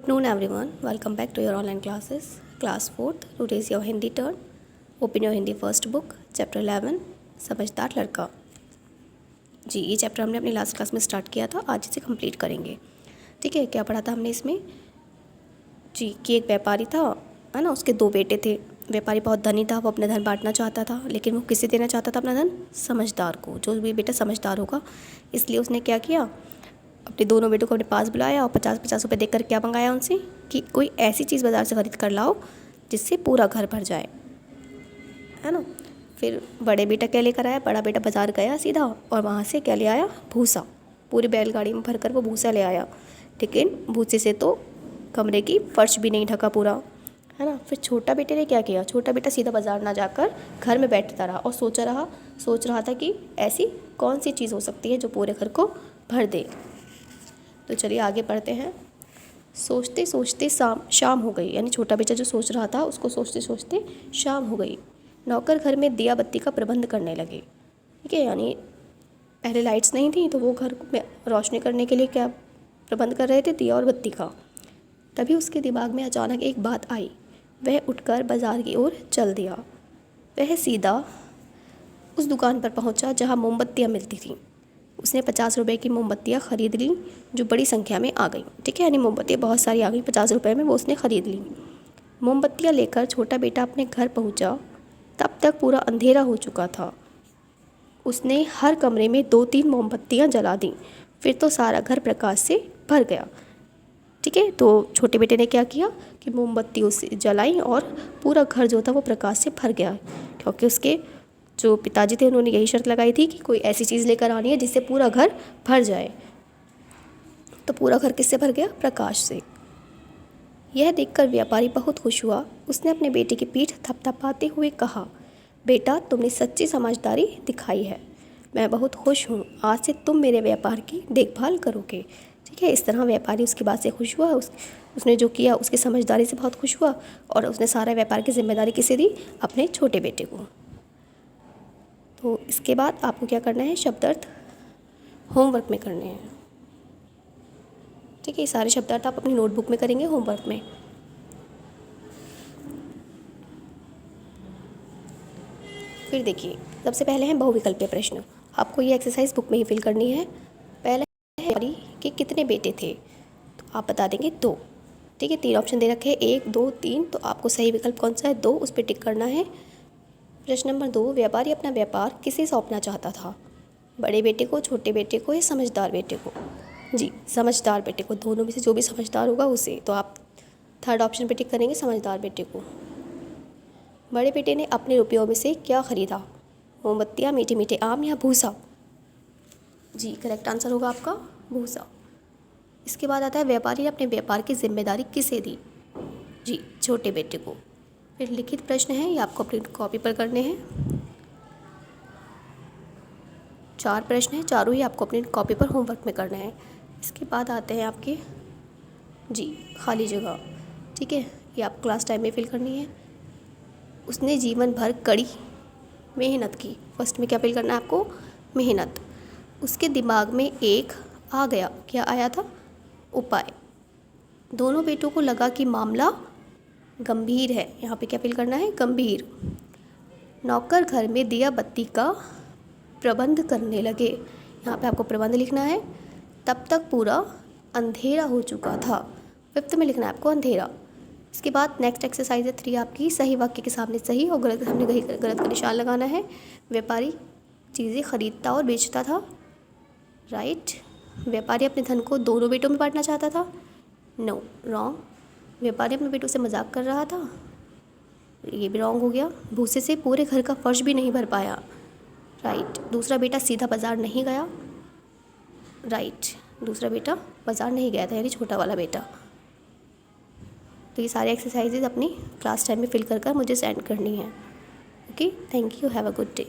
Good noon everyone. Welcome back to your online classes. Class 4th. Today is your Hindi turn. Open your Hindi first book. Chapter 11. समझदार लड़का. जी ये chapter हमने अपनी last class में start किया था. आज इसे कंप्लीट करेंगे. ठीक है. क्या पढ़ा था हमने इसमें? जी कि एक व्यापारी था, है ना. उसके दो बेटे थे. व्यापारी बहुत धनी था. वो अपना धन बांटना चाहता था, लेकिन वो किसे देना चाहता था अपना धन? समझदार को. जो भी बेटा समझदार होगा. इसलिए उसने क्या किया, अपने दोनों बेटों को अपने पास बुलाया और 50-50 रुपये देकर क्या मंगाया उनसे कि कोई ऐसी चीज़ बाज़ार से खरीद कर लाओ जिससे पूरा घर भर जाए, है ना. फिर बड़े बेटा क्या लेकर आया? बड़ा बेटा बाज़ार गया सीधा और वहाँ से क्या ले आया? भूसा. पूरी बैलगाड़ी में भर कर वो भूसा ले आया. लेकिन भूसे से तो कमरे की फर्श भी नहीं ढका पूरा, है ना. फिर छोटा बेटे ने क्या किया? छोटा बेटा सीधा बाज़ार ना जाकर घर में बैठता रहा और सोच रहा था कि ऐसी कौन सी चीज़ हो सकती है जो पूरे घर को भर दे. तो चलिए आगे पढ़ते हैं. सोचते सोचते शाम हो गई. यानी छोटा बेटा जो सोच रहा था उसको सोचते सोचते शाम हो गई. नौकर घर में दिया बत्ती का प्रबंध करने लगे. ठीक है. यानी पहले लाइट्स नहीं थी तो वो घर में रोशनी करने के लिए क्या प्रबंध कर रहे थे? दिया और बत्ती का. तभी उसके दिमाग में अचानक एक बात आई. वह उठकर बाज़ार की ओर चल दिया. वह सीधा उस दुकान पर पहुंचा जहां मोमबत्तियां मिलती थीं. उसने 50 रुपये की मोमबत्तियाँ ख़रीद ली जो बड़ी संख्या में आ गई. ठीक है. यानी मोमबत्तियाँ बहुत सारी आ गई. 50 रुपये में वो उसने ख़रीद ली. मोमबत्तियाँ लेकर छोटा बेटा अपने घर पहुंचा. तब तक पूरा अंधेरा हो चुका था. उसने हर कमरे में 2-3 मोमबत्तियाँ जला दी. फिर तो सारा घर प्रकाश से भर गया. ठीक है. तो छोटे बेटे ने क्या किया कि मोमबत्ती उसे जलाई और पूरा घर जो था वो प्रकाश से भर गया, क्योंकि उसके जो पिताजी थे उन्होंने यही शर्त लगाई थी कि कोई ऐसी चीज़ लेकर आनी है जिससे पूरा घर भर जाए. तो पूरा घर किससे भर गया? प्रकाश से. यह देखकर व्यापारी बहुत खुश हुआ. उसने अपने बेटे की पीठ थपथपाते हुए कहा, बेटा तुमने सच्ची समझदारी दिखाई है. मैं बहुत खुश हूँ. आज से तुम मेरे व्यापार की देखभाल करोगे. ठीक है. इस तरह व्यापारी उसकी बात से खुश हुआ. उसने जो किया उसकी समझदारी से बहुत खुश हुआ और उसने सारा व्यापार की जिम्मेदारी किसे दी? अपने छोटे बेटे को. तो इसके बाद आपको क्या करना है? शब्दार्थ होमवर्क में करने हैं. ठीक है. ये सारे शब्दार्थ आप अपनी नोटबुक में करेंगे होमवर्क में. फिर देखिए, सबसे पहले हैं बहुविकल्पीय प्रश्न. आपको ये एक्सरसाइज बुक में ही फिल करनी है. पहले है व्यापारी के कितने बेटे थे? तो आप बता देंगे 2. ठीक है. 3 ऑप्शन दे रखे हैं, 1, 2, 3. तो आपको सही विकल्प कौन सा है? 2. उस पर टिक करना है. प्रश्न नंबर 2, व्यापारी अपना व्यापार किसे सौंपना चाहता था? बड़े बेटे को, छोटे बेटे को या समझदार बेटे को? जी समझदार बेटे को. दोनों में से जो भी समझदार होगा उसे. तो आप 3rd ऑप्शन पे टिक करेंगे, समझदार बेटे को. बड़े बेटे ने अपने रुपयों में से क्या खरीदा? मोमबत्तियाँ, मीठे मीठे आम या भूसा? जी करेक्ट आंसर होगा आपका भूसा. इसके बाद आता है व्यापारी ने अपने व्यापार की जिम्मेदारी किसे दी? जी छोटे बेटे को. फिर लिखित प्रश्न है, ये आपको अपनी कॉपी पर करने हैं. 4 प्रश्न हैं, चारों ही आपको अपनी कॉपी पर होमवर्क में करने हैं. इसके बाद आते हैं आपके जी खाली जगह. ठीक है. ये आप क्लास टाइम में फिल करनी है. उसने जीवन भर कड़ी मेहनत की. फर्स्ट में क्या फिल करना है आपको? मेहनत. उसके दिमाग में एक आ गया. क्या आया था? उपाय. दोनों बेटों को लगा कि मामला गंभीर है. यहाँ पे क्या फिल करना है? गंभीर. नौकर घर में दिया बत्ती का प्रबंध करने लगे. यहाँ पे आपको प्रबंध लिखना है. तब तक पूरा अंधेरा हो चुका था. 5th में लिखना है आपको अंधेरा. इसके बाद नेक्स्ट एक्सरसाइज है 3 आपकी. सही वाक्य के सामने सही और गलत के सामने गलत का निशान लगाना है. व्यापारी चीज़ें खरीदता और बेचता था. राइट. व्यापारी अपने धन को दोनों बेटों में बांटना चाहता था. No wrong. व्यापारी अपने बेटों से मजाक कर रहा था. ये भी रॉन्ग हो गया. भूसे से पूरे घर का फर्श भी नहीं भर पाया. राइट. दूसरा बेटा सीधा बाज़ार नहीं गया. राइट. दूसरा बेटा बाज़ार नहीं गया था, यानी छोटा वाला बेटा. तो ये सारे एक्सरसाइजेज अपनी क्लास टाइम में फिल कर मुझे सेंड करनी है. Okay. Thank you. Have a good day.